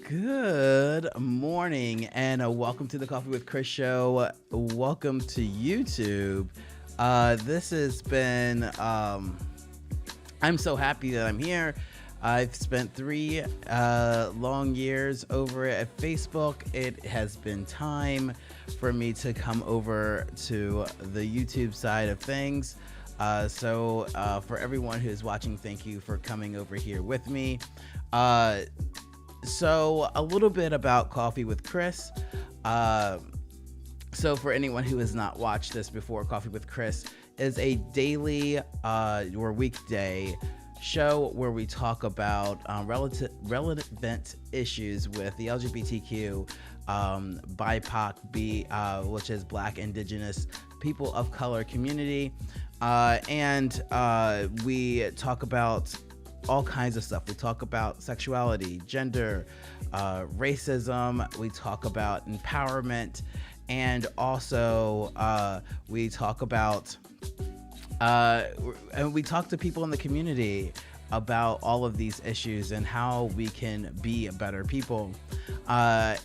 Good morning and welcome to the Coffee with Chris show. Welcome to YouTube. This has been, I'm so happy that I'm here. I've spent 3 long years over at Facebook. It has been time for me to come over to the YouTube side of things. So for everyone who's watching, thank you for coming over here with me. So a little bit about Coffee with Chris. So for anyone who has not watched this before, Coffee with Chris is a daily or weekday show where we talk about relevant issues with the LGBTQ, BIPOC, which is Black, Indigenous, people of color community. And we talk about all kinds of stuff. We talk about sexuality, gender, racism. We talk about empowerment, and also we talk about and we talk to people in the community about all of these issues and how we can be better people.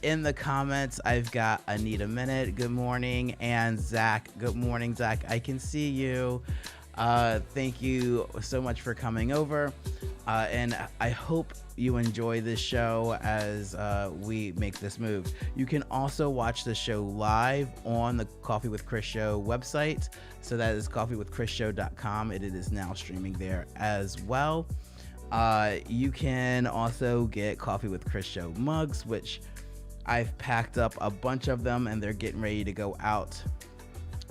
In the comments, I've got Anita Minute, good morning, and Zach, good morning, Zach. I can see you. Thank you so much for coming over. And I hope you enjoy this show as we make this move. You can also watch the show live on the Coffee with Chris Show website. So that is coffeewithchrisshow.com. It is now streaming there as well. You can also get Coffee with Chris Show mugs, which I've packed up a bunch of them and they're getting ready to go out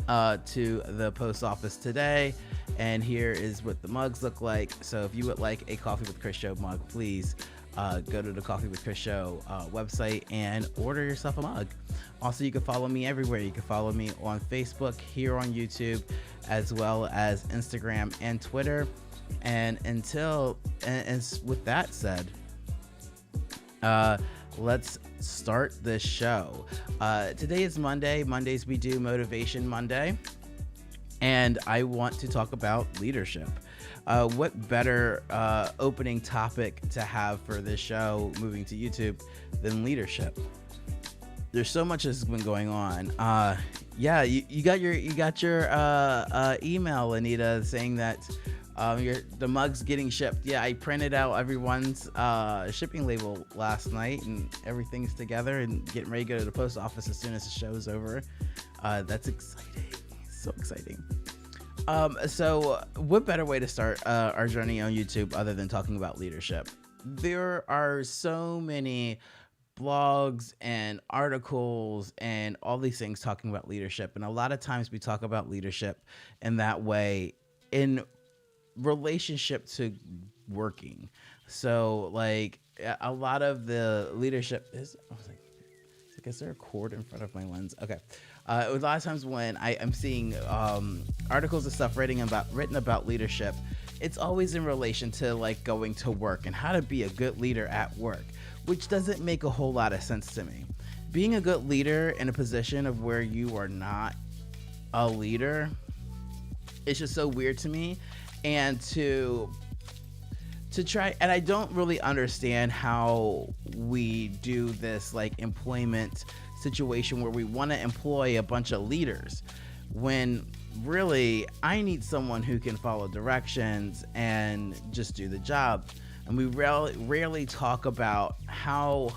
to the post office today. And here is what the mugs look like. So if you would like a Coffee with Chris Show mug, please go to the Coffee with Chris Show website and order yourself a mug. Also, you can follow me everywhere. You can follow me on Facebook, here on YouTube, as well as Instagram and Twitter. And with that said, let's start this show. Today is Monday. Mondays we do Motivation Monday. And I want to talk about leadership. What better opening topic to have for this show moving to YouTube than leadership? There's so much that's been going on. Yeah, you got your email, Anita, saying that the mug's getting shipped. Yeah, I printed out everyone's shipping label last night, and everything's together and getting ready to go to the post office as soon as the show's over. That's exciting. So exciting. So what better way to start our journey on YouTube other than talking about leadership? There are so many blogs and articles and all these things talking about leadership. And a lot of times we talk about leadership in that way in relationship to working. So like a lot of the leadership is, I was like, is there a cord in front of my lens? Okay. A lot of times when I am seeing articles and stuff written about leadership, it's always in relation to like going to work and how to be a good leader at work, which doesn't make a whole lot of sense to me. Being a good leader in a position of where you are not a leader, it's just so weird to me. And to try, and I don't really understand how we do this like employment situation where we want to employ a bunch of leaders when really I need someone who can follow directions and just do the job. And we rarely talk about how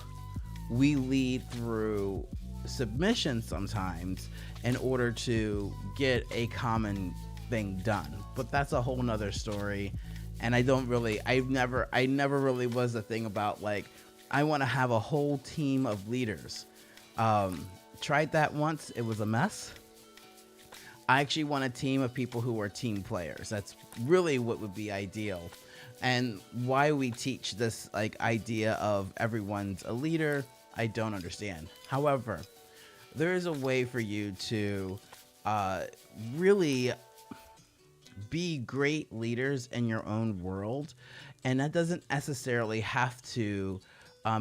we lead through submission sometimes in order to get a common thing done. But that's a whole nother story. And I never really was a thing about like, I want to have a whole team of leaders. Tried that once. It was a mess. I actually want a team of people who are team players. That's really what would be ideal. And why we teach this like idea of everyone's a leader, I don't understand. However, there is a way for you to really be great leaders in your own world, and that doesn't necessarily have to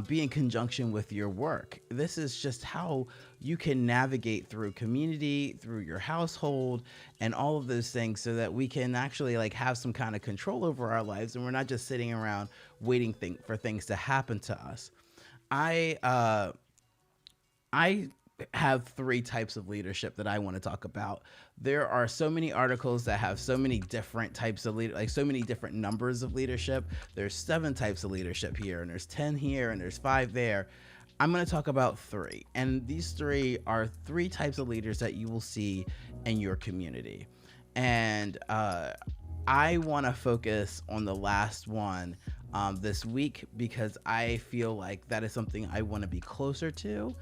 be in conjunction with your work. This is just how you can navigate through community, through your household, and all of those things, so that we can actually like have some kind of control over our lives, and we're not just sitting around waiting for things to happen to us. I have three types of leadership that I want to talk about. There are so many articles that have so many different types of like so many different numbers of leadership. There's 7 types of leadership here, and there's 10 here, and there's 5 there. I'm going to talk about 3. And these 3 are 3 types of leaders that you will see in your community. And I want to focus on the last one this week, because I feel like that is something I want to be closer to,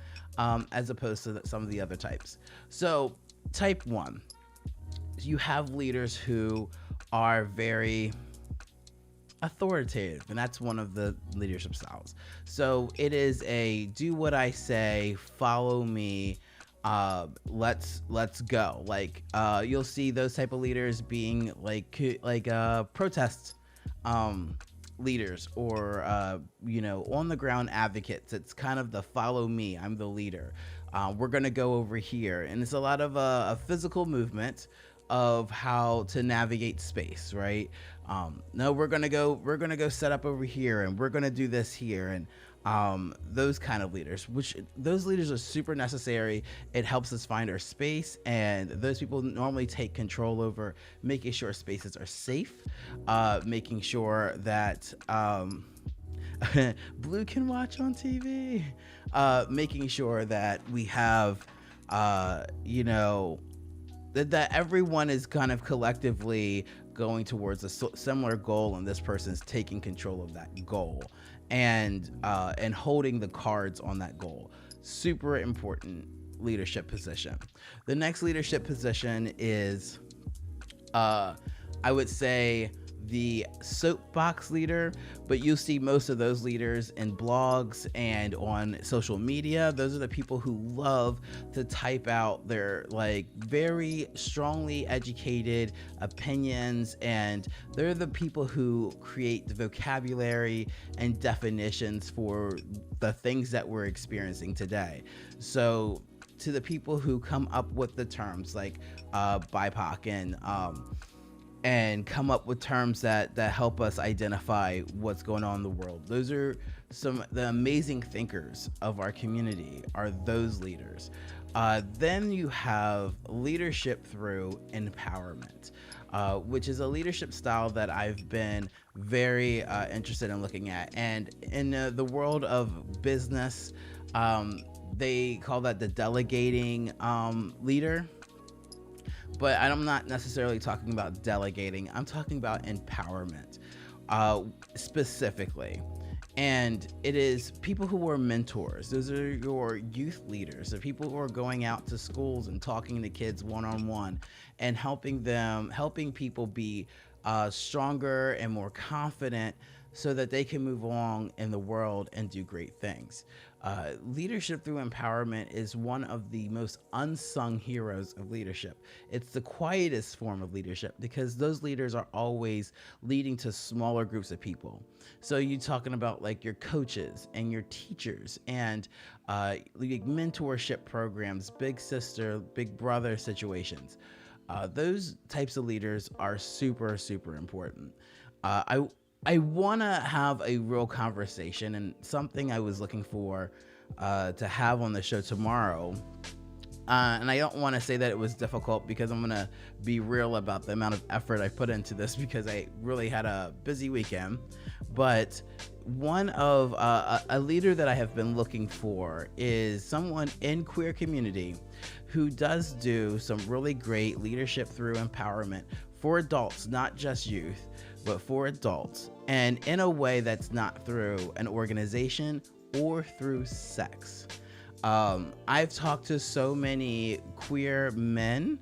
as opposed to some of the other types. So type 1, you have leaders who are very authoritative, and that's one of the leadership styles. So it is a do what I say, follow me, let's go. Like you'll see those type of leaders being like protest leaders, or on the ground advocates. It's kind of the follow me, I'm the leader, we're gonna go over here. And it's a lot of a physical movement of how to navigate space, right? No, we're gonna go set up over here, and we're gonna do this here. And those kind of leaders, which those leaders are super necessary. It helps us find our space, and those people normally take control over making sure spaces are safe, making sure that Blue can watch on TV, making sure that we have that everyone is kind of collectively going towards a similar goal, and this person's taking control of that goal, and holding the cards on that goal. Super important leadership position. The next leadership position is, I would say, the soapbox leader, but you'll see most of those leaders in blogs and on social media. Those are the people who love to type out their like very strongly educated opinions, and they're the people who create the vocabulary and definitions for the things that we're experiencing today. So to the people who come up with the terms like BIPOC and come up with terms that help us identify what's going on in the world. Those are the amazing thinkers of our community, are those leaders. Then you have leadership through empowerment, which is a leadership style that I've been very interested in looking at. And in the world of business, they call that the delegating leader, but I'm not necessarily talking about delegating. I'm talking about empowerment, specifically. And it is people who are mentors. Those are your youth leaders, the people who are going out to schools and talking to kids one on one and helping people be stronger and more confident so that they can move along in the world and do great things. Leadership through empowerment is one of the most unsung heroes of leadership. It's the quietest form of leadership because those leaders are always leading to smaller groups of people. So you're talking about like your coaches and your teachers and like mentorship programs, big sister, big brother situations. Those types of leaders are super, super important. I want to have a real conversation, and something I was looking for to have on the show tomorrow. And I don't want to say that it was difficult because I'm going to be real about the amount of effort I put into this because I really had a busy weekend. But one of a leader that I have been looking for is someone in queer community who does do some really great leadership through empowerment for adults, not just youth, but for adults, and in a way that's not through an organization or through sex. I've talked to so many queer men,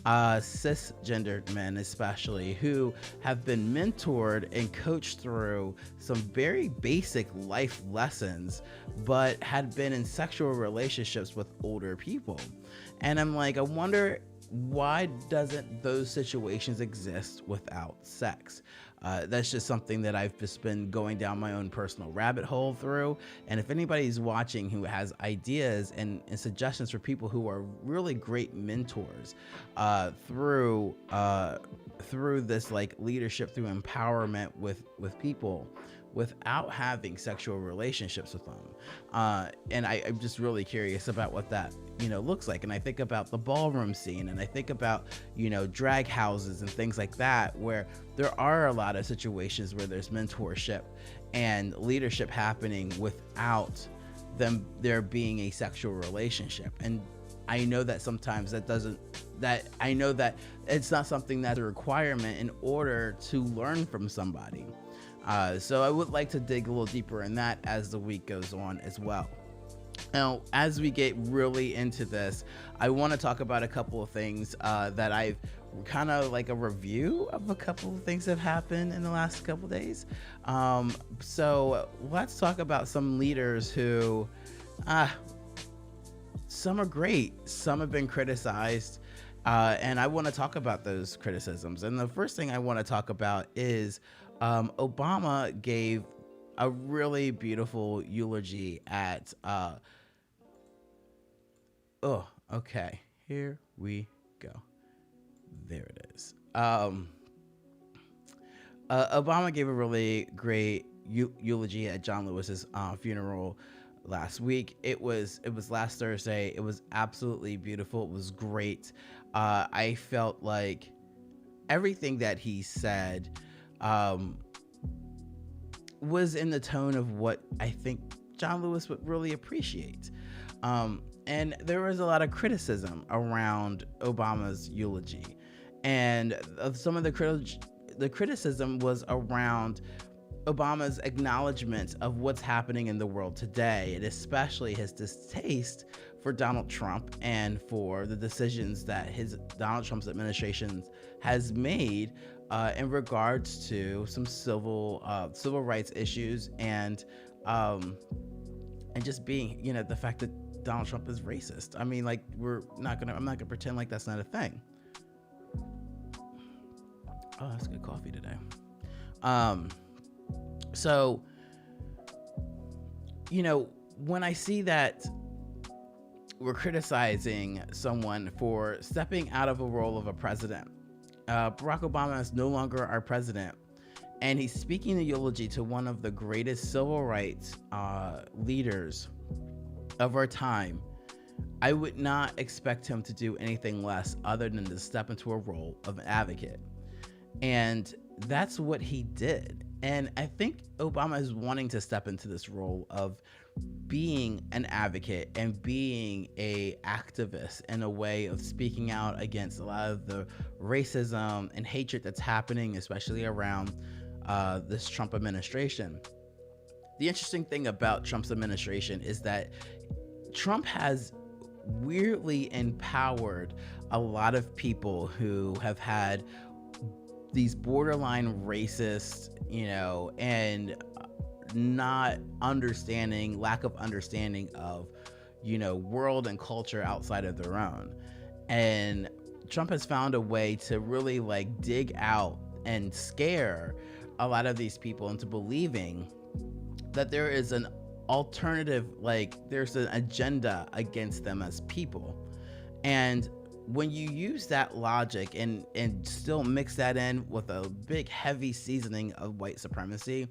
cisgendered men especially, who have been mentored and coached through some very basic life lessons, but had been in sexual relationships with older people. And I'm like, I wonder, why doesn't those situations exist without sex? That's just something that I've just been going down my own personal rabbit hole through. And if anybody's watching who has ideas and suggestions for people who are really great mentors through this like leadership through empowerment with people without having sexual relationships with them. And I'm just really curious about what that, looks like. And I think about the ballroom scene, and I think about, drag houses and things like that, where there are a lot of situations where there's mentorship and leadership happening without there being a sexual relationship. And I know that sometimes I know that it's not something that's a requirement in order to learn from somebody. So I would like to dig a little deeper in that as the week goes on as well. Now, as we get really into this, I want to talk about a couple of things that I've kind of like a review of a couple of things that have happened in the last couple of days. So let's talk about some leaders who, some are great, some have been criticized, and I want to talk about those criticisms. And the first thing I want to talk about is Obama gave a really beautiful eulogy at okay, here we go. There it is. Obama gave a really great eulogy at John Lewis's funeral last week. It was last Thursday. It was absolutely beautiful. It was great. I felt like everything that he said was in the tone of what I think John Lewis would really appreciate. And there was a lot of criticism around Obama's eulogy. And some of the criticism was around Obama's acknowledgement of what's happening in the world today, and especially his distaste for Donald Trump and for the decisions that Donald Trump's administration has made in regards to some civil rights issues and just being, the fact that Donald Trump is racist. I mean, like, I'm not gonna pretend like that's not a thing. Oh, that's good coffee today. So, when I see that we're criticizing someone for stepping out of a role of a president, Barack Obama is no longer our president, and he's speaking the eulogy to one of the greatest civil rights leaders of our time. I would not expect him to do anything less other than to step into a role of an advocate. And that's what he did. And I think Obama is wanting to step into this role of being an advocate and being a activist in a way of speaking out against a lot of the racism and hatred that's happening, especially around this Trump administration. The interesting thing about Trump's administration is that Trump has weirdly empowered a lot of people who have had these borderline racist, and not understanding, lack of understanding of, world and culture outside of their own. And Trump has found a way to really like dig out and scare a lot of these people into believing that there is an alternative, like there's an agenda against them as people. And when you use that logic and still mix that in with a big heavy seasoning of white supremacy,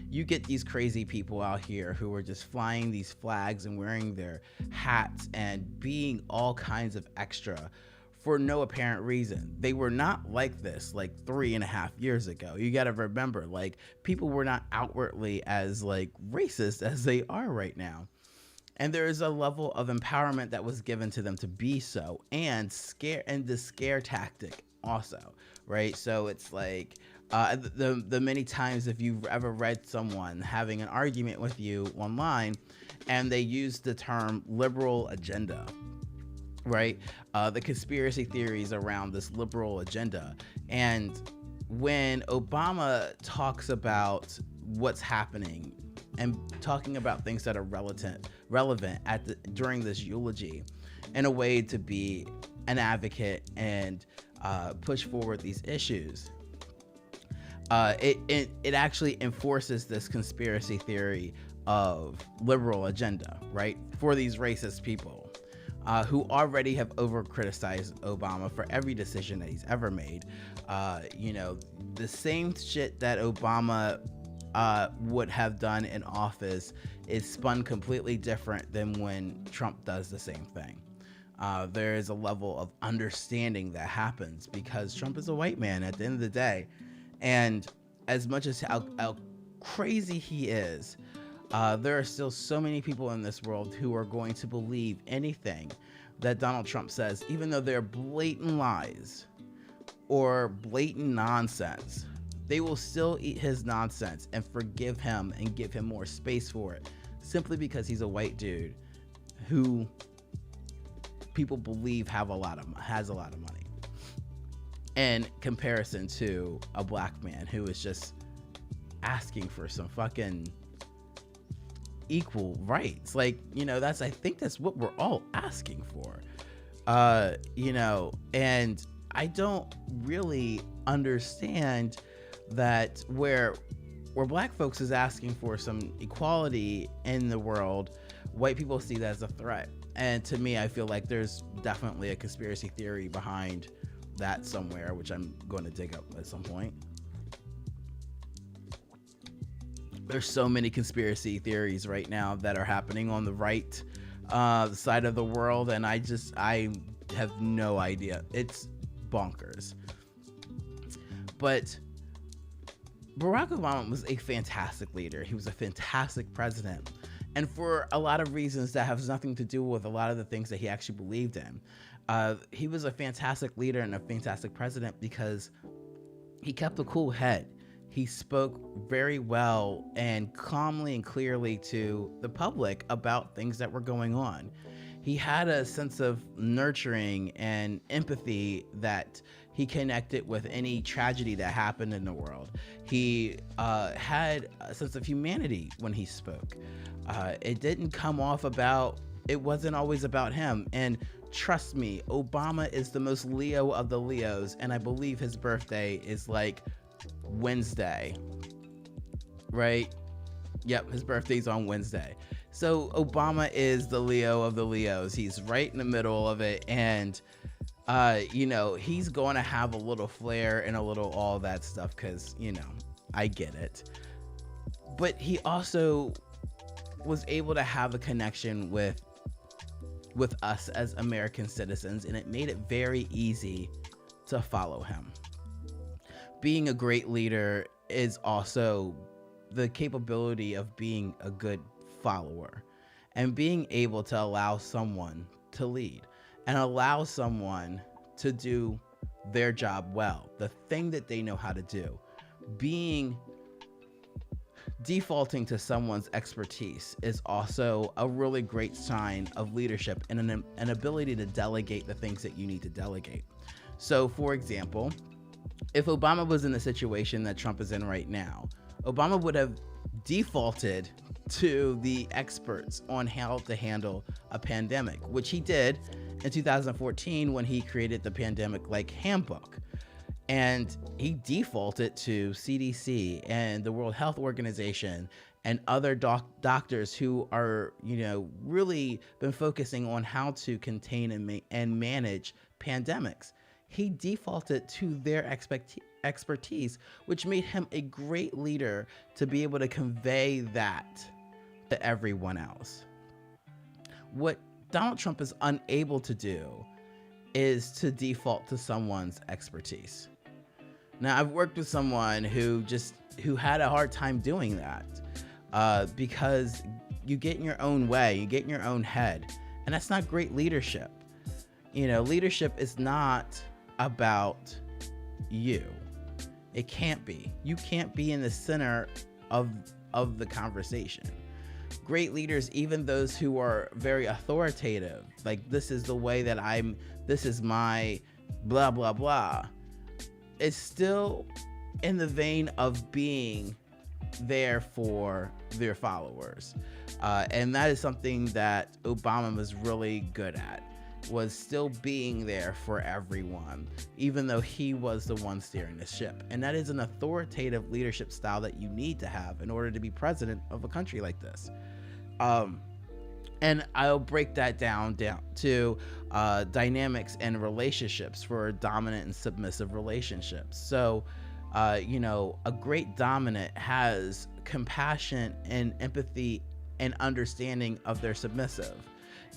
you get these crazy people out here who are just flying these flags and wearing their hats and being all kinds of extra for no apparent reason. They were not like this like 3.5 years ago. You got to remember, like, people were not outwardly as like racist as they are right now. And there is a level of empowerment that was given to them to be so, and the scare tactic also, right? So it's like the many times, if you've ever read someone having an argument with you online and they use the term liberal agenda, right? The conspiracy theories around this liberal agenda. And when Obama talks about what's happening and talking about things that are relevant during this eulogy in a way to be an advocate and push forward these issues, it actually enforces this conspiracy theory of liberal agenda, right? For these racist people who already have over criticized Obama for every decision that he's ever made. The same shit that Obama would have done in office is spun completely different than when Trump does the same thing. There is a level of understanding that happens because Trump is a white man at the end of the day. And as much as how crazy he is, there are still so many people in this world who are going to believe anything that Donald Trump says, even though they're blatant lies or blatant nonsense. They will still eat his nonsense and forgive him and give him more space for it, simply because he's a white dude who people believe has a lot of money, in comparison to a black man who is just asking for some fucking equal rights. Like, I think that's what we're all asking for. And I don't really understand that where black folks is asking for some equality in the world, white people see that as a threat. And to me, I feel like there's definitely a conspiracy theory behind that somewhere, which I'm going to dig up at some point. There's so many conspiracy theories right now that are happening on the right side of the world, and I have no idea. It's bonkers. But Barack Obama was a fantastic leader. He was a fantastic president. And for a lot of reasons that has nothing to do with a lot of the things that he actually believed in. He was a fantastic leader and a fantastic president because he kept a cool head. He spoke very well and calmly and clearly to the public about things that were going on. He had a sense of nurturing and empathy that he connected with any tragedy that happened in the world. He had a sense of humanity when he spoke. It wasn't always about him. And trust me, Obama is the most Leo of the Leos, and I believe his birthday is like Wednesday, right? Yep, his birthday's on Wednesday. So Obama is the Leo of the Leos. He's right in the middle of it, and he's going to have a little flair and a little all that stuff because, I get it. But he also was able to have a connection with us as American citizens, and it made it very easy to follow him. Being a great leader is also the capability of being a good follower and being able to allow someone to lead and allow someone to do their job well, the thing that they know how to do. Being Defaulting to someone's expertise is also a really great sign of leadership and an ability to delegate the things that you need to delegate. So, for example, if Obama was in the situation that Trump is in right now, Obama would have defaulted to the experts on how to handle a pandemic, which he did in 2014 when he created the pandemic handbook. And he defaulted to CDC and the World Health Organization and other doctors who are, really been focusing on how to contain and manage pandemics. He defaulted to their expertise, which made him a great leader to be able to convey that to everyone else. What Donald Trump is unable to do is to default to someone's expertise. Now, I've worked with someone who had a hard time doing that because you get in your own way, you get in your own head, and that's not great leadership. Leadership is not about you. It can't be. You can't be in the center of the conversation. Great leaders, even those who are very authoritative, this is the way that this is my blah, blah, blah, is still in the vein of being there for their followers. And that is something that Obama was really good at, was still being there for everyone, even though he was the one steering the ship. And that is an authoritative leadership style that you need to have in order to be president of a country like this. And I'll break that down to dynamics and relationships for dominant and submissive relationships. So, a great dominant has compassion and empathy and understanding of their submissive.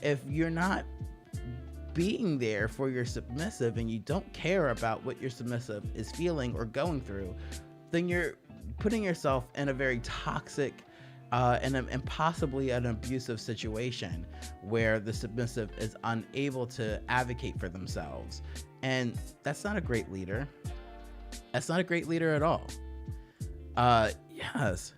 If you're not being there for your submissive and you don't care about what your submissive is feeling or going through, then you're putting yourself in a very toxic and possibly an abusive situation where the submissive is unable to advocate for themselves. And that's not a great leader. That's not a great leader at all. Yes.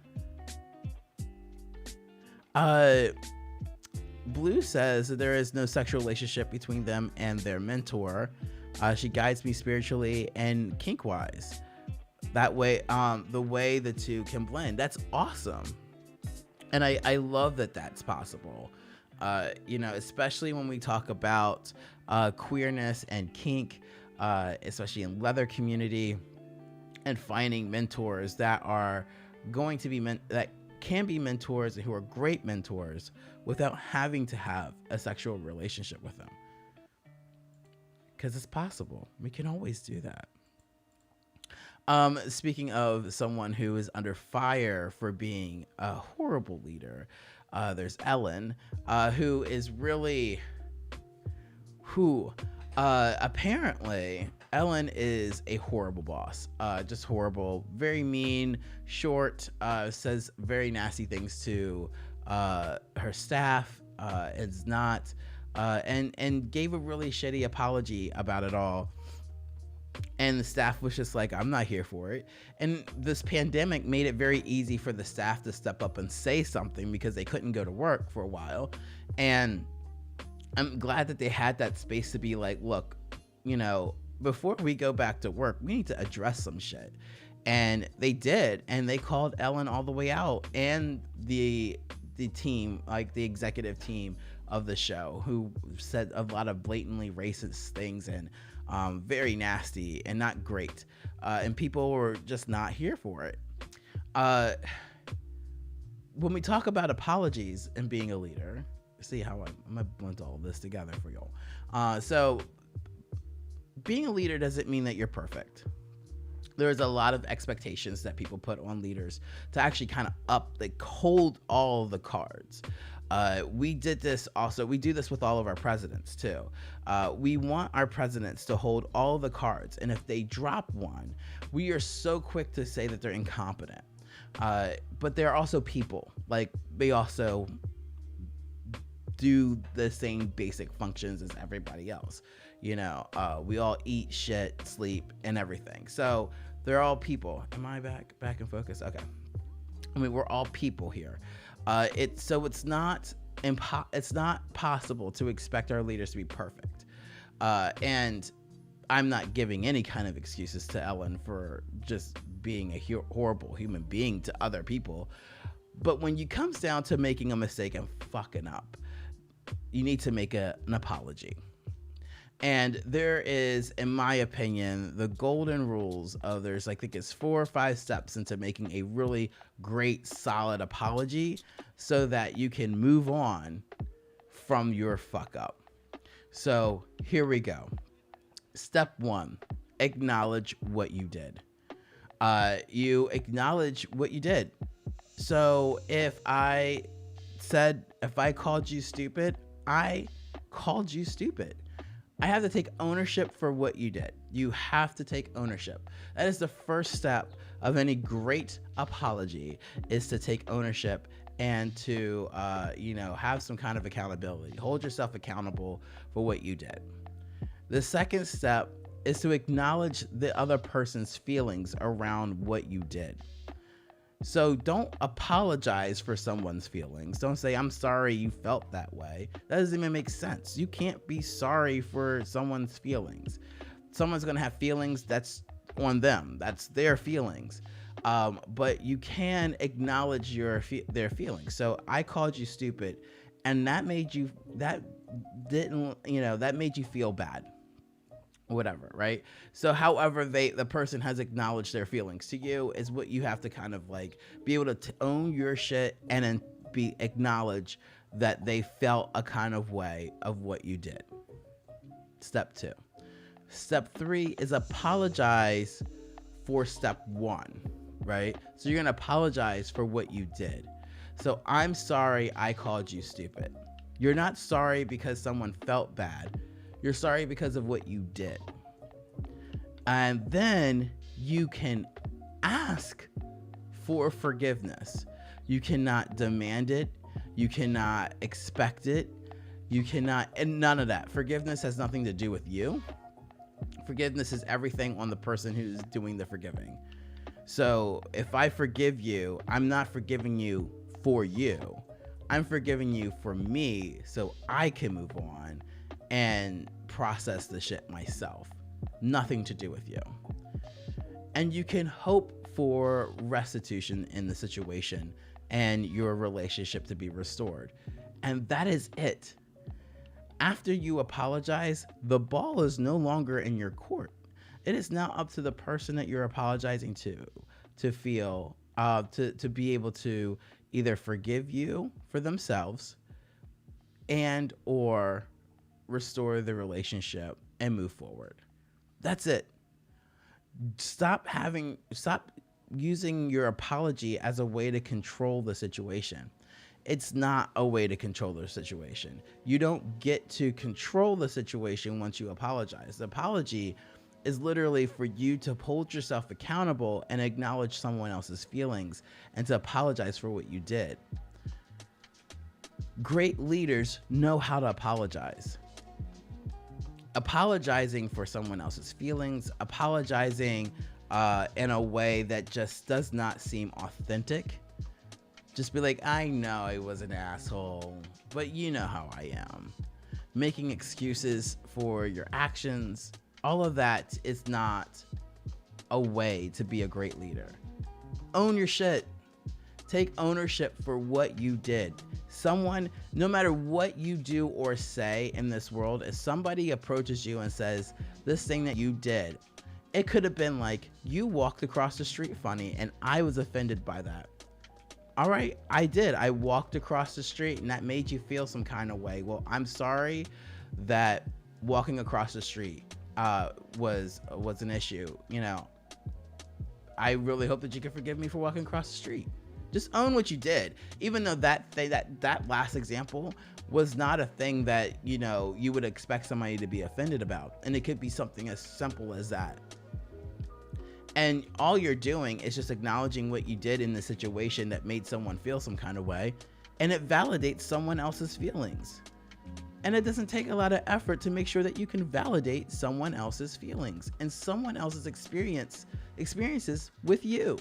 Blue says that there is no sexual relationship between them and their mentor. She guides me spiritually and kink-wise. That way, the way the two can blend. That's awesome. And I love that that's possible. Especially when we talk about queerness and kink, especially in leather community, and finding mentors that are going to be that can be mentors and who are great mentors without having to have a sexual relationship with them. Because it's possible. We can always do that. Speaking of someone who is under fire for being a horrible leader, there's Ellen, who is really, apparently Ellen is a horrible boss, just horrible, very mean, short, says very nasty things to her staff, and gave a really shitty apology about it all. And the staff was just like, I'm not here for it. And this pandemic made it very easy for the staff to step up and say something because they couldn't go to work for a while. And I'm glad that they had that space to be like, look, before we go back to work, we need to address some shit. And they did. And they called Ellen all the way out, and the team, the executive team of the show, who said a lot of blatantly racist things and very nasty and not great. And people were just not here for it. When we talk about apologies and being a leader, see how I'm going to blend all this together for y'all. So being a leader doesn't mean that you're perfect. there's a lot of expectations that people put on leaders to actually kind of hold all the cards. We did this also. We do this with all of our presidents too. We want our presidents to hold all the cards, and if they drop one, we are so quick to say that they're incompetent. But they're also people. Like, they also do the same basic functions as everybody else. We all eat, shit, sleep, and everything. So they're all people. Am I back in focus? Okay. I mean, we're all people here. It's not possible to expect our leaders to be perfect. And I'm not giving any kind of excuses to Ellen for just being a horrible human being to other people. But when it comes down to making a mistake and fucking up, you need to make an apology. And there is, in my opinion, the golden rules of I think it's 4 or 5 steps into making a really great, solid apology so that you can move on from your fuck up. So here we go. Step 1, acknowledge what you did. You acknowledge what you did. So if I called you stupid, I called you stupid. I have to take ownership for what you did. You have to take ownership. That is the first step of any great apology, is to take ownership and to, have some kind of accountability. Hold yourself accountable for what you did. The second step is to acknowledge the other person's feelings around what you did. So don't apologize for someone's feelings. Don't say, I'm sorry you felt that way. That doesn't even make sense. You can't be sorry for someone's feelings. Someone's going to have feelings. That's on them. That's their feelings. But you can acknowledge their feelings. So I called you stupid, and that made you feel bad. Whatever, right? So however the person has acknowledged their feelings to you is what you have to kind of be able to own your shit and then acknowledge that they felt a kind of way of what you did. Step 2. Step 3 is apologize for step 1, right? So you're going to apologize for what you did. So I'm sorry I called you stupid. You're not sorry because someone felt bad. You're sorry because of what you did. And then you can ask for forgiveness. You cannot demand it. You cannot expect it. And none of that. Forgiveness has nothing to do with you. Forgiveness is everything on the person who's doing the forgiving. So if I forgive you, I'm not forgiving you for you. I'm forgiving you for me so I can move on and process the shit myself. Nothing to do with you. And you can hope for restitution in the situation and your relationship to be restored. And that is it. After you apologize, the ball is no longer in your court. It is now up to the person that you're apologizing to feel, to be able to either forgive you for themselves and or restore the relationship and move forward. That's it. Stop using your apology as a way to control the situation. It's not a way to control the situation. You don't get to control the situation once you apologize. The apology is literally for you to hold yourself accountable and acknowledge someone else's feelings and to apologize for what you did. Great leaders know how to apologize. Apologizing for someone else's feelings, apologizing in a way that just does not seem authentic. Just be like, I know I was an asshole, but you know how I am. Making excuses for your actions, all of that is not a way to be a great leader. Own your shit. Take ownership for what you did. Someone, no matter what you do or say in this world, if somebody approaches you and says, this thing that you did, it could have been like, you walked across the street funny and I was offended by that. All right, I did. I walked across the street and that made you feel some kind of way. Well, I'm sorry that walking across the street was an issue. You know, I really hope that you can forgive me for walking across the street. Just own what you did, even though that last example was not a thing that, you know, you would expect somebody to be offended about, and it could be something as simple as that. And all you're doing is just acknowledging what you did in the situation that made someone feel some kind of way, and it validates someone else's feelings. And it doesn't take a lot of effort to make sure that you can validate someone else's feelings and someone else's experiences with you.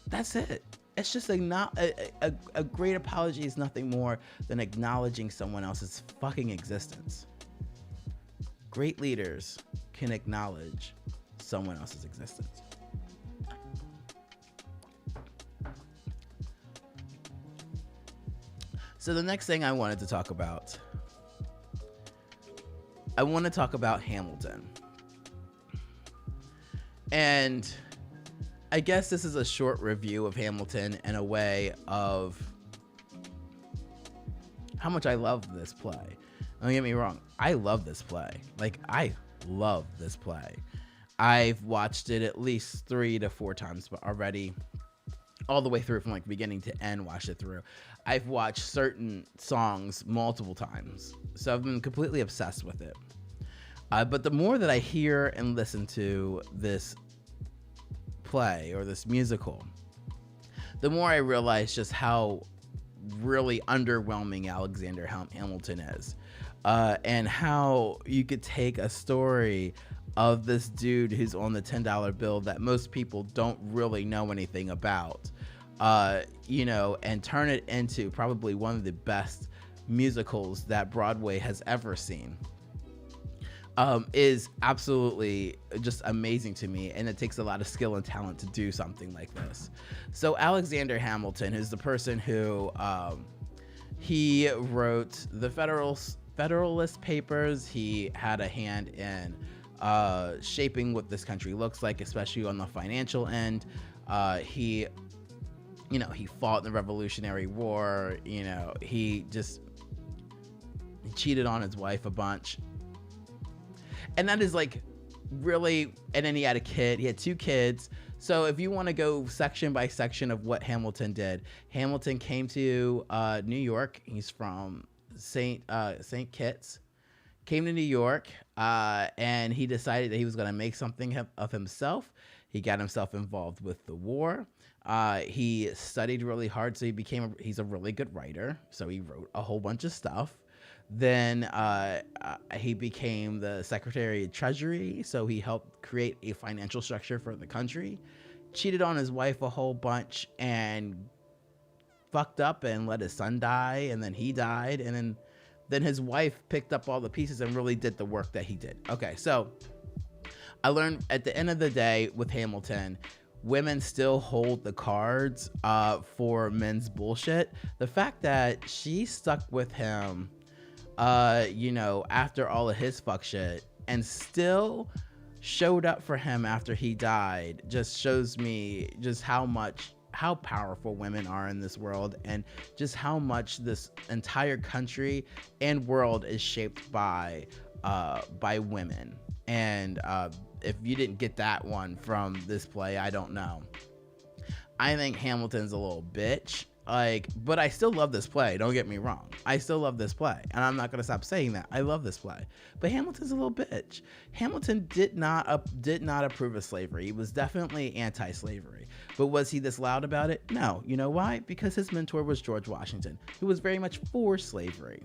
That's it. It's just a great apology is nothing more than acknowledging someone else's fucking existence. Great leaders can acknowledge someone else's existence. So the next thing I wanted to talk about, I want to talk about Hamilton. And I guess this is a short review of Hamilton in a way of how much I love this play. Don't get me wrong, I love this play. Like, I love this play. I've watched it at least 3 to 4 times already, all the way through from like beginning to end, watched it through. I've watched certain songs multiple times, so I've been completely obsessed with it. But the more that I hear and listen to this play or this musical, the more I realize just how really underwhelming Alexander Hamilton is, and how you could take a story of this dude who's on the $10 bill that most people don't really know anything about, you know, and turn it into probably one of the best musicals that Broadway has ever seen, is absolutely just amazing to me. And it takes a lot of skill and talent to do something like this. So Alexander Hamilton is the person who, he wrote the Federalist Papers. He had a hand in shaping what this country looks like, especially on the financial end. He fought in the Revolutionary War. You know, he cheated on his wife a bunch, and that is like really. And then he had a kid. He had 2 kids. So if you want to go section by section of what Hamilton did, Hamilton came to New York. He's from Saint Kitts. Came to New York, and he decided that he was going to make something of himself. He got himself involved with the war. He studied really hard, so he's a really good writer. So he wrote a whole bunch of stuff. Then he became the Secretary of Treasury, so he helped create a financial structure for the country. Cheated on his wife a whole bunch and fucked up and let his son die, and then he died, and then his wife picked up all the pieces and really did the work that he did. Okay, so I learned at the end of the day with Hamilton, women still hold the cards for men's bullshit. The fact that she stuck with him, you know, after all of his fuck shit and still showed up for him after he died just shows me just how powerful women are in this world, and just how much this entire country and world is shaped by women. And if you didn't get that one from this play, I don't know. I think Hamilton's a little bitch. But I still love this play. Don't get me wrong. I still love this play, and I'm not gonna stop saying that. I love this play. But Hamilton's a little bitch. Hamilton did not approve of slavery. He was definitely anti-slavery. But was he this loud about it? No. You know why? Because his mentor was George Washington, who was very much for slavery.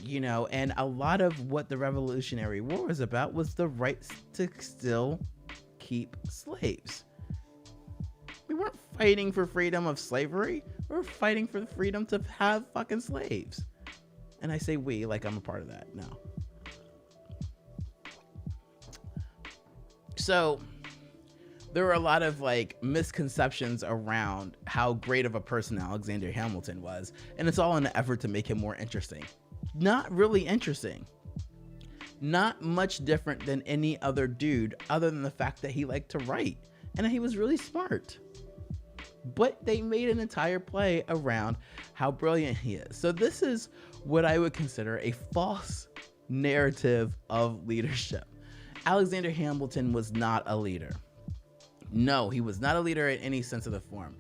You know, and a lot of what the Revolutionary War was about was the right to still keep slaves. We weren't fighting for freedom of slavery. We were fighting for the freedom to have fucking slaves. And I say we like I'm a part of that. No. So there were a lot of misconceptions around how great of a person Alexander Hamilton was. And it's all in an effort to make him more interesting. Not really interesting. Not much different than any other dude, other than the fact that he liked to write and he was really smart. But they made an entire play around how brilliant he is. So this is what I would consider a false narrative of leadership. Alexander Hamilton was not a leader. No, he was not a leader in any sense of the form.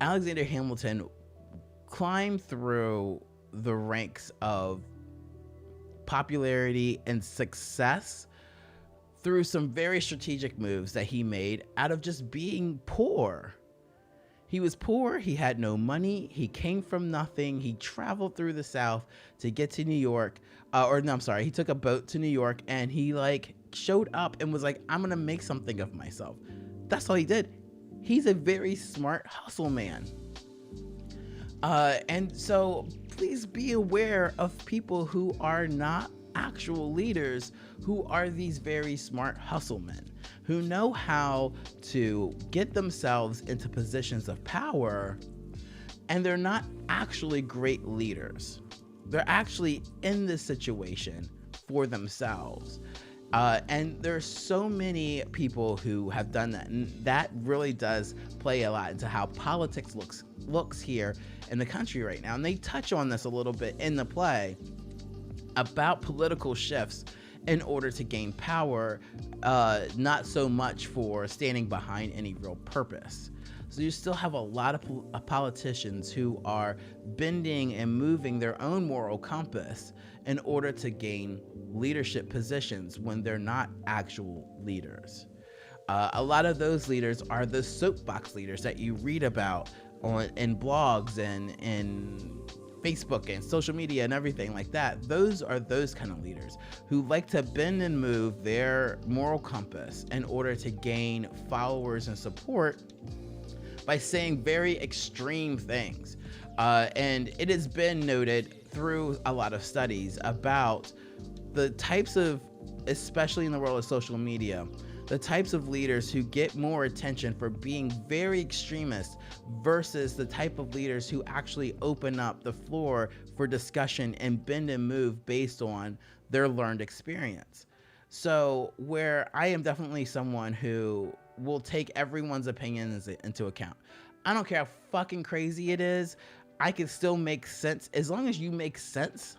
Alexander Hamilton climbed through the ranks of popularity and success through some very strategic moves that he made out of just being poor. He was poor, he had no money, he came from nothing, he traveled through the South to get to New York, he took a boat to New York, and he like showed up and was like, I'm gonna make something of myself. That's all he did. He's a very smart hustle man. And so please be aware of people who are not actual leaders, who are these very smart hustle men, who know how to get themselves into positions of power, and they're not actually great leaders. They're actually in this situation for themselves. And there's so many people who have done that, and that really does play a lot into how politics looks here in the country right now. And they touch on this a little bit in the play about political shifts in order to gain power, not so much for standing behind any real purpose. So you still have a lot of politicians who are bending and moving their own moral compass in order to gain leadership positions when they're not actual leaders. A lot of those leaders are the soapbox leaders that you read about in blogs and in Facebook and social media and everything like that. Those are those kind of leaders who like to bend and move their moral compass in order to gain followers and support by saying very extreme things. And it has been noted through a lot of studies about the types of, especially in the world of social media, the types of leaders who get more attention for being very extremist versus the type of leaders who actually open up the floor for discussion and bend and move based on their learned experience. So where I am definitely someone who will take everyone's opinions into account. I don't care how fucking crazy it is. I can still make sense. As long as you make sense,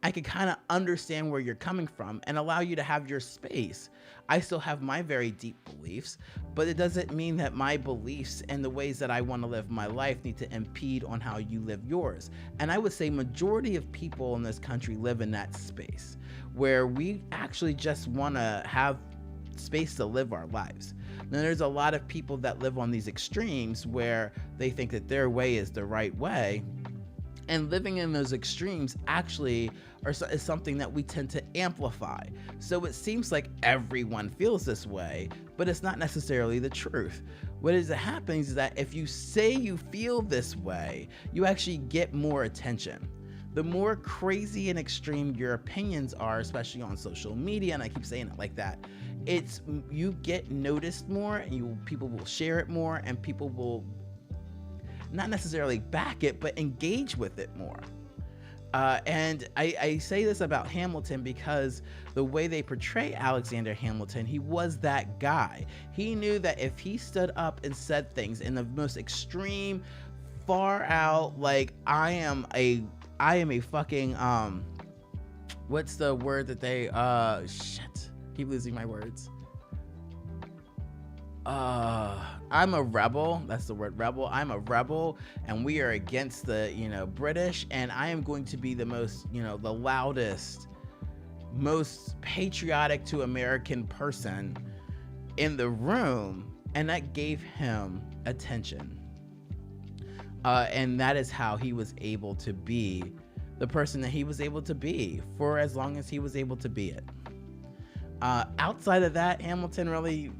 I can kind of understand where you're coming from and allow you to have your space. I still have my very deep beliefs, but it doesn't mean that my beliefs and the ways that I want to live my life need to impede on how you live yours. And I would say majority of people in this country live in that space where we actually just want to have space to live our lives. Now, there's a lot of people that live on these extremes where they think that their way is the right way. And living in those extremes actually is something that we tend to amplify. So it seems like everyone feels this way, but it's not necessarily the truth. What is happening is that if you say you feel this way, you actually get more attention. The more crazy and extreme your opinions are, especially on social media, and I keep saying it like that, you get noticed more, and people will share it more, and people will not necessarily back it, but engage with it more. And I say this about Hamilton because the way they portray Alexander Hamilton, he was that guy. He knew that if he stood up and said things in the most extreme, far out, like I am a fucking what's the word that they keep losing my words. I'm a rebel. That's the word, rebel. I'm a rebel, and we are against the, British, and I am going to be the most, the loudest, most patriotic to American person in the room, and that gave him attention. And that is how he was able to be the person that he was able to be for as long as he was able to be it. Outside of that, Hamilton really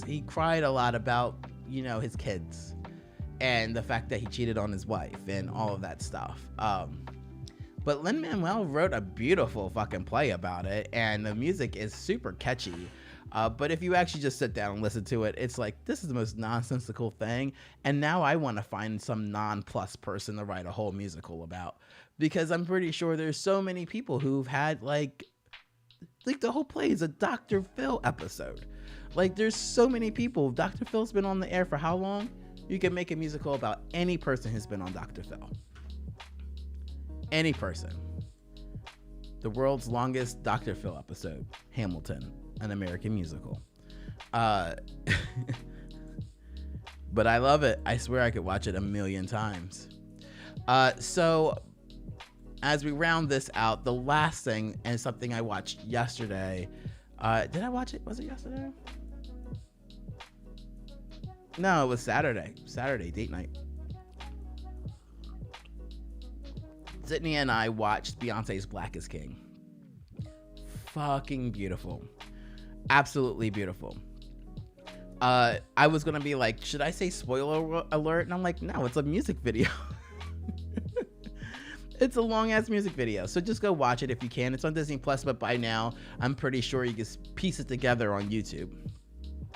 he cried a lot about, his kids and the fact that he cheated on his wife and all of that stuff. But Lin-Manuel wrote a beautiful fucking play about it, and the music is super catchy. But if you actually just sit down and listen to it, it's like, this is the most nonsensical thing. And now I want to find some non-plus person to write a whole musical about, because I'm pretty sure there's so many people who've had like the whole play is a Dr. Phil episode. Like, there's so many people. Dr. Phil's been on the air for how long? You can make a musical about any person who's been on Dr. Phil. Any person. The world's longest Dr. Phil episode, Hamilton, an American musical. Uh, but I love it. I swear I could watch it a million times. So as we round this out, the last thing, and something I watched yesterday. Did I watch it? Was it yesterday? No, it was Saturday. Saturday, date night. Sydney and I watched Beyonce's Black is King. Fucking beautiful. Absolutely beautiful. I was gonna be like, should I say spoiler alert? And I'm like, no, it's a music video. It's a long ass music video, so just go watch it if you can. It's on Disney Plus, but by now I'm pretty sure you can piece it together on YouTube,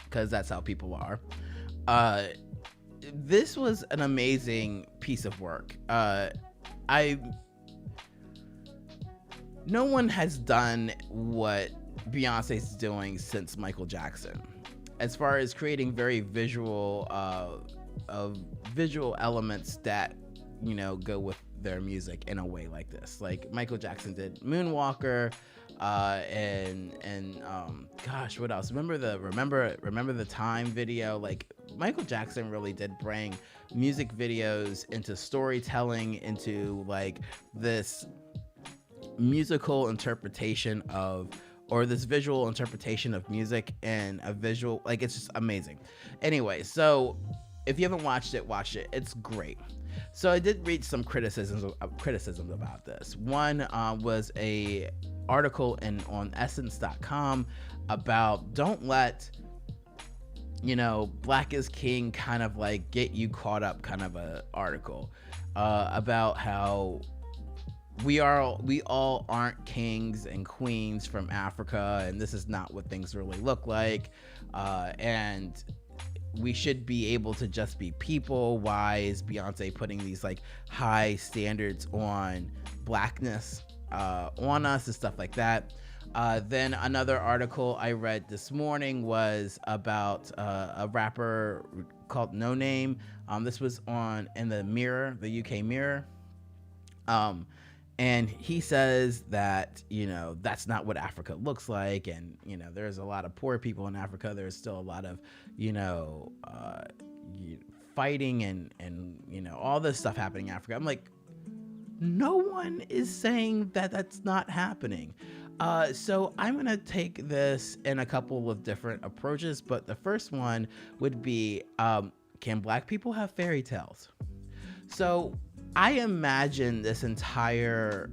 because that's how people are. This was an amazing piece of work. No one has done what Beyonce's doing since Michael Jackson, as far as creating very visual elements that, you know, go with their music in a way like this. Like Michael Jackson did Moonwalker, and gosh, what else? Remember the Time video? Like Michael Jackson really did bring music videos into storytelling, into like this musical interpretation of, or this visual interpretation of music, and a visual, like, it's just amazing. Anyway, so if you haven't watched it, watch it. It's great. So I did read some criticisms about this. One was a article on essence.com about, don't let, you know, Black is King kind of like get you caught up, kind of a article about how we all aren't kings and queens from Africa, and this is not what things really look like, and we should be able to just be people. Why is Beyonce putting these like high standards on blackness on us and stuff like that? Then another article I read this morning was about a rapper called No Name. This was in the Mirror, the UK Mirror. And he says that, you know, that's not what Africa looks like. And, you know, there's a lot of poor people in Africa. There's still a lot of, you know, fighting and, you know, all this stuff happening in Africa. I'm like, no one is saying that that's not happening. So I'm going to take this in a couple of different approaches. But the first one would be, can Black people have fairy tales? So I imagine this entire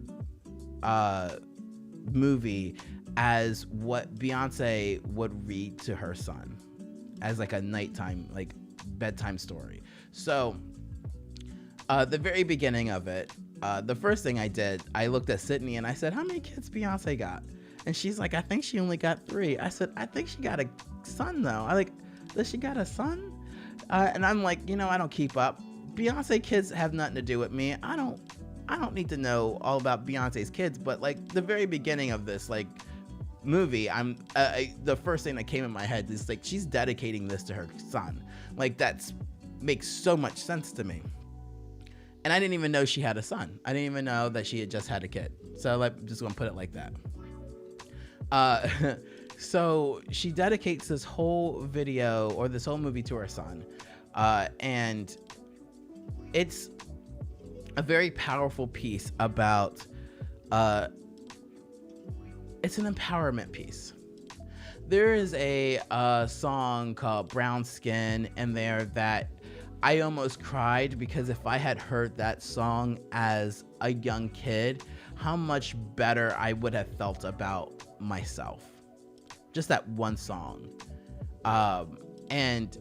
movie as what Beyonce would read to her son, as like a nighttime, like bedtime story. So the very beginning of it, the first thing I did, I looked at Sydney and I said, how many kids Beyonce got? And she's like, I think she only got 3. I said, I think she got a son though. Does she got a son? And I'm like, you know, I don't keep up. Beyonce kids have nothing to do with me. I don't need to know all about Beyonce's kids, but like the very beginning of this like movie, the first thing that came in my head is like, she's dedicating this to her son. Like makes so much sense to me. And I didn't even know she had a son. I didn't even know that she had just had a kid. So like, I'm just gonna put it like that. So she dedicates this whole video or this whole movie to her son, and it's a very powerful piece about, it's an empowerment piece. There is a song called Brown Skin in there that I almost cried, because if I had heard that song as a young kid, how much better I would have felt about myself. Just that one song. And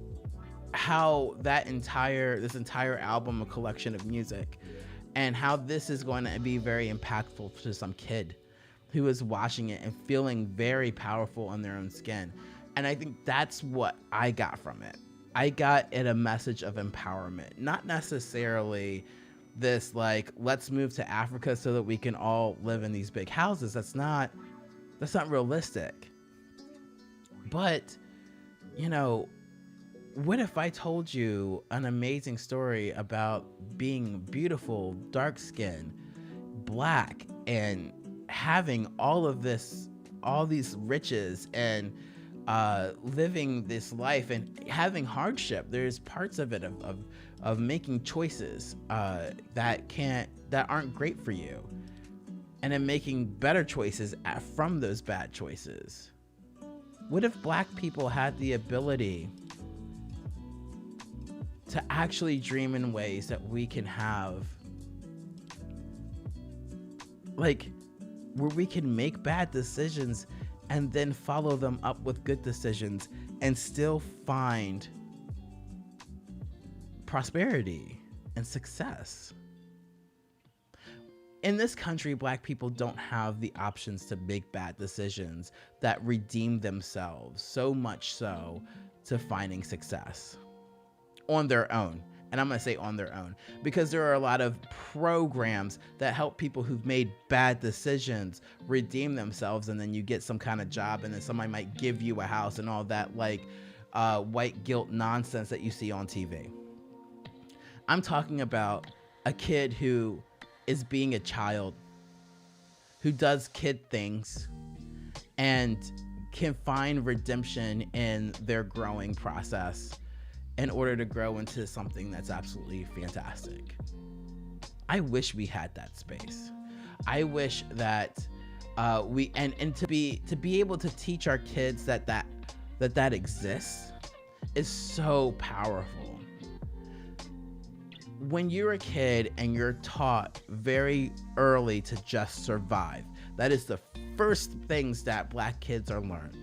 how this entire album, a collection of music, and how this is going to be very impactful to some kid who is watching it and feeling very powerful in their own skin. And I think that's what I got from it. I got it a message of empowerment, not necessarily this like, let's move to Africa so that we can all live in these big houses. That's not realistic. But, you know, what if I told you an amazing story about being beautiful, dark skinned, Black, and having all these riches, and living this life and having hardship. There's parts of it of making choices that aren't great for you, and then making better choices from those bad choices. What if Black people had the ability to actually dream in ways that we can have, like, where we can make bad decisions and then follow them up with good decisions and still find prosperity and success? In this country, Black people don't have the options to make bad decisions that redeem themselves, so much so to finding success on their own. And I'm going to say on their own, because there are a lot of programs that help people who've made bad decisions redeem themselves. And then you get some kind of job, and then somebody might give you a house and all that, like white guilt nonsense that you see on TV. I'm talking about a kid who is being a child, who does kid things and can find redemption in their growing process in order to grow into something that's absolutely fantastic. I wish we had that space. I wish that we to be able to teach our kids that exists is so powerful. When you're a kid and you're taught very early to just survive, that is the first things that Black kids are learned.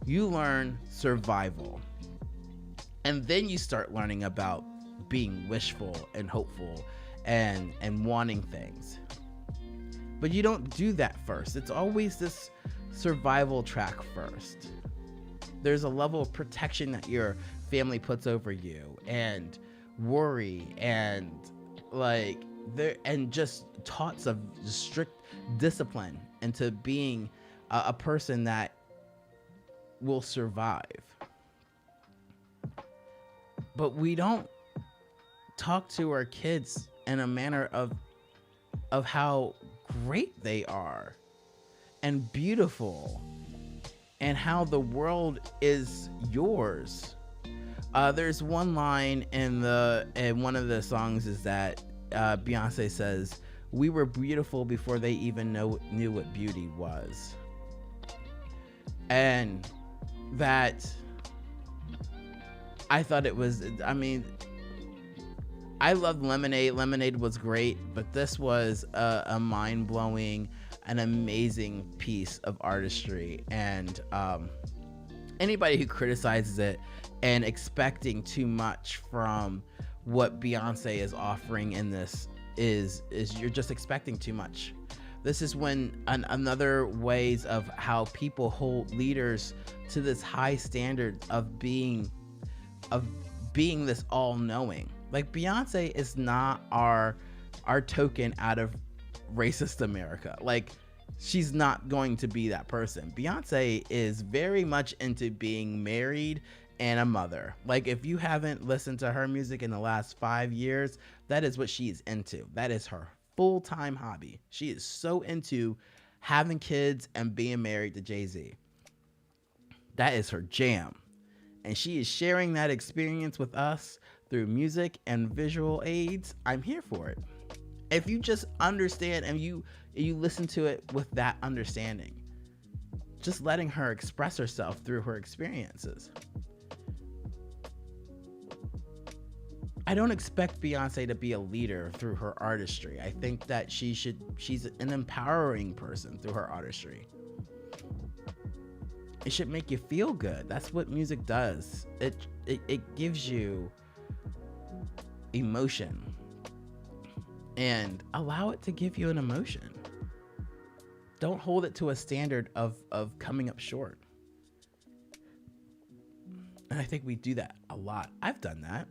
You learn survival. And then you start learning about being wishful and hopeful and wanting things. But you don't do that first. It's always this survival track first. There's a level of protection that your family puts over you, and worry, and just thoughts of strict discipline into being a person that will survive. But we don't talk to our kids in a manner of how great they are and beautiful, and how the world is yours. There's one line in one of the songs is that Beyonce says, "We were beautiful before they even knew what beauty was." And that, I thought it was, I loved Lemonade. Lemonade was great, but this was a mind-blowing, an amazing piece of artistry. And anybody who criticizes it and expecting too much from what Beyonce is offering in this is you're just expecting too much. This is when another ways of how people hold leaders to this high standard of being this all-knowing. Like, Beyonce is not our token out of racist America. Like, she's not going to be that person. Beyonce is very much into being married and a mother. Like, if you haven't listened to her music in the last 5 years, that is what she's into. That is her full-time hobby. She is so into having kids and being married to Jay-Z. That is her jam. And she is sharing that experience with us through music and visual aids. I'm here for it. If you just understand and you listen to it with that understanding, just letting her express herself through her experiences. I don't expect Beyonce to be a leader through her artistry. I think that she's an empowering person through her artistry. It should make you feel good. That's what music does. It gives you emotion, and allow it to give you an emotion. Don't hold it to a standard of coming up short. And I think we do that a lot. I've done that.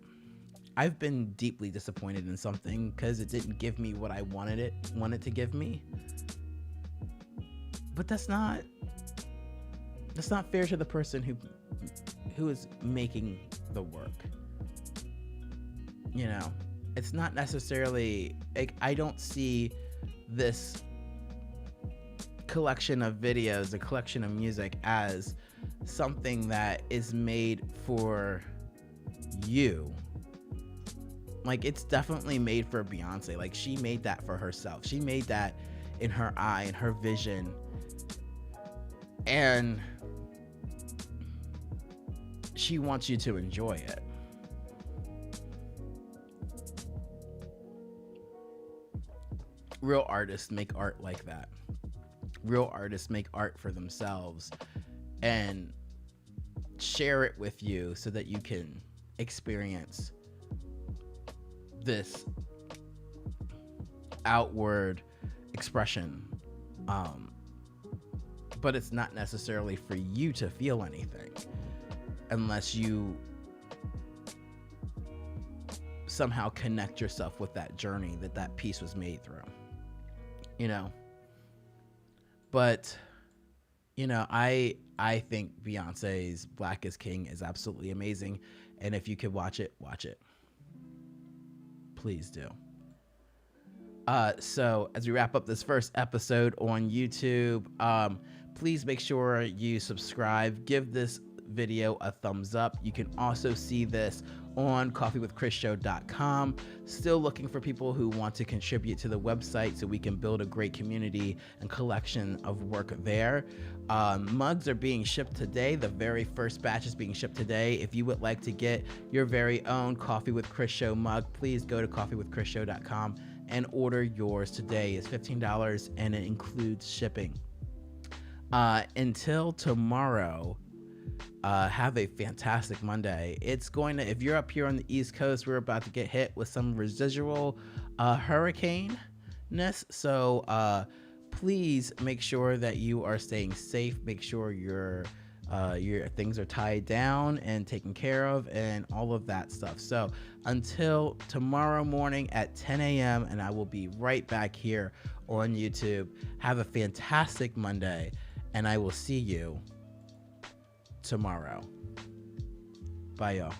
I've been deeply disappointed in something because it didn't give me what I wanted it to give me. But that's not fair to the person who is making the work. You know, it's not necessarily, I don't see this collection of videos, a collection of music as something that is made for you. Like, it's definitely made for Beyonce. Like, she made that for herself. She made that in her eye, in her vision. And she wants you to enjoy it. Real artists make art like that. Real artists make art for themselves and share it with you so that you can experience this outward expression. But it's not necessarily for you to feel anything unless you somehow connect yourself with that journey that piece was made through, you know. But, you know, I think Beyonce's Black is King is absolutely amazing. And if you could watch it, watch it. Please do. So as we wrap up this first episode on YouTube, please make sure you subscribe, give this video a thumbs up. You can also see this on coffeewithchrisshow.com. Still looking for people who want to contribute to the website so we can build a great community and collection of work there. Mugs are being shipped today. The very first batch is being shipped today. If you would like to get your very own Coffee with Chris Show mug, please go to coffeewithchrisshow.com and order yours today. It's $15 and it includes shipping. Until tomorrow, have a fantastic Monday. It's going to, if you're up here on the East Coast, we're about to get hit with some residual hurricane-ness. So please make sure that you are staying safe. Make sure your things are tied down and taken care of and all of that stuff. So until tomorrow morning at 10 a.m. and I will be right back here on YouTube. Have a fantastic Monday and I will see you tomorrow. Bye, y'all.